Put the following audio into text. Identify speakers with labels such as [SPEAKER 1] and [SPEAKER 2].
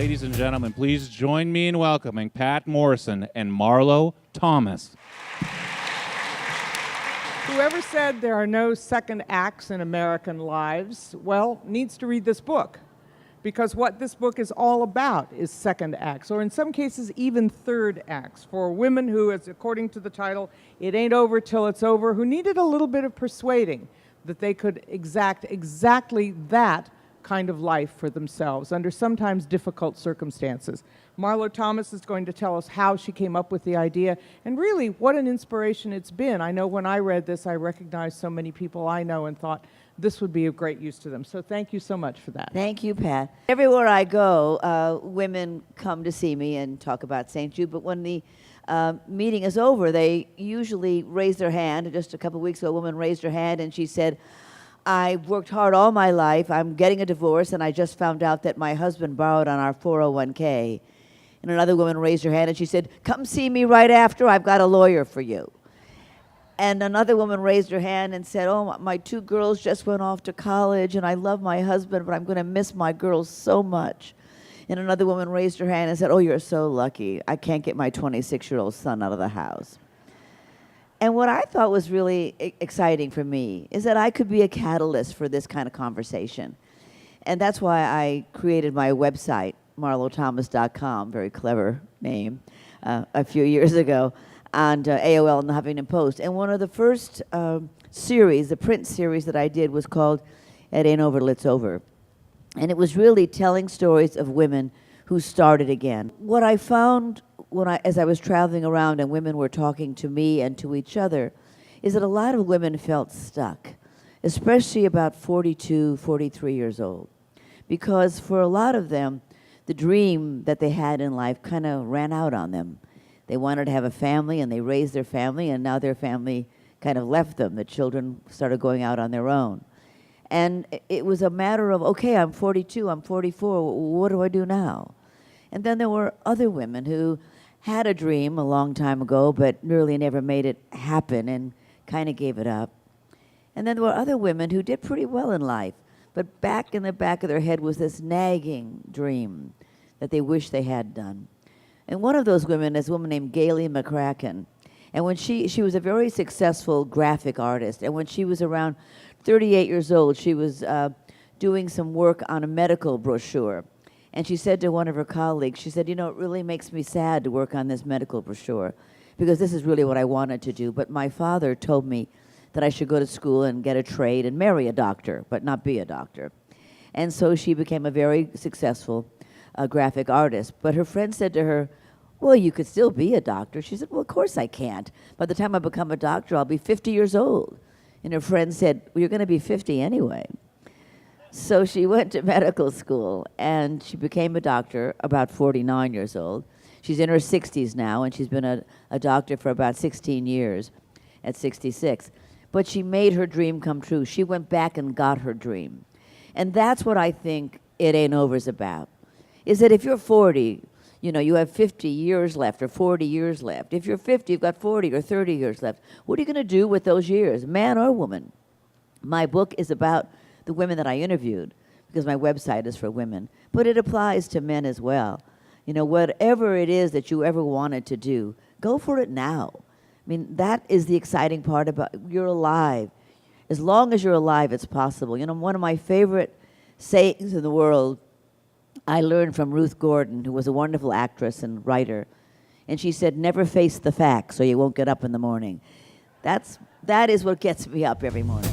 [SPEAKER 1] Ladies and gentlemen, please join me in welcoming Patt Morrison and Marlo Thomas.
[SPEAKER 2] Whoever said there are no second acts in American lives, well, needs to read this book. Because what this book is all about is second acts, or in some cases even third acts, for women who, as according to the title, it ain't over till it's over, who needed a little bit of persuading that they could exact exactly that kind of life for themselves under sometimes difficult circumstances. Marlo Thomas is going to tell us how she came up with the idea and really what an inspiration it's been. I know when I read this, I recognized so many people I know and thought this would be of great use to them. So thank you so much for that.
[SPEAKER 3] Thank you, Pat. Everywhere I go, women come to see me and talk about St. Jude, but when the meeting is over, they usually raise their hand. Just a couple of weeks ago, a woman raised her hand and she said, I worked hard all my life, I'm getting a divorce, and I just found out that my husband borrowed on our 401k. And another woman raised her hand and she said, come see me right after, I've got a lawyer for you. And another woman raised her hand and said, oh, my two girls just went off to college and I love my husband, but I'm going to miss my girls so much. And another woman raised her hand and said, oh, you're so lucky. I can't get my 26-year-old son out of the house. And what I thought was really exciting for me is that I could be a catalyst for this kind of conversation. And that's why I created my website, marlothomas.com, very clever name, a few years ago, on AOL and the Huffington Post. And one of the first series, the print series that I did was called It Ain't Over Till It's Over. And it was really telling stories of women who started again. What I found as I was traveling around and women were talking to me and to each other is that a lot of women felt stuck, especially about 42, 43 years old. Because for a lot of them, the dream that they had in life kind of ran out on them. They wanted to have a family, and they raised their family, and now their family kind of left them. The children started going out on their own. And it was a matter of, okay, I'm 42, I'm 44, what do I do now? And then there were other women who had a dream a long time ago, but really never made it happen and kind of gave it up. And then there were other women who did pretty well in life, but back in the back of their head was this nagging dream that they wished they had done. And one of those women is a woman named Gayle McCracken. And when she was a very successful graphic artist. And when she was around 38 years old, she was doing some work on a medical brochure. And she said to one of her colleagues, she said, you know, it really makes me sad to work on this medical brochure because this is really what I wanted to do. But my father told me that I should go to school and get a trade and marry a doctor, but not be a doctor. And so she became a very successful graphic artist. But her friend said to her, well, you could still be a doctor. She said, well, of course I can't. By the time I become a doctor, I'll be 50 years old. And her friend said, well, you're going to be 50 anyway. So she went to medical school, and she became a doctor about 49 years old. She's in her 60s now, and she's been a doctor for about 16 years at 66. But she made her dream come true. She went back and got her dream. And that's what I think It Ain't Over's about, is that if you're 40, you know, you have 50 years left or 40 years left. If you're 50, you've got 40 or 30 years left. What are you going to do with those years, man or woman? My book is about the women that I interviewed, because my website is for women, but it applies to men as well. You know, whatever it is that you ever wanted to do, go for it now. I mean, that is the exciting part about you're alive. As long as you're alive, it's possible. You know, one of my favorite sayings in the world I learned from Ruth Gordon, who was a wonderful actress and writer, and she said, never face the facts or you won't get up in the morning. That is what gets me up every morning.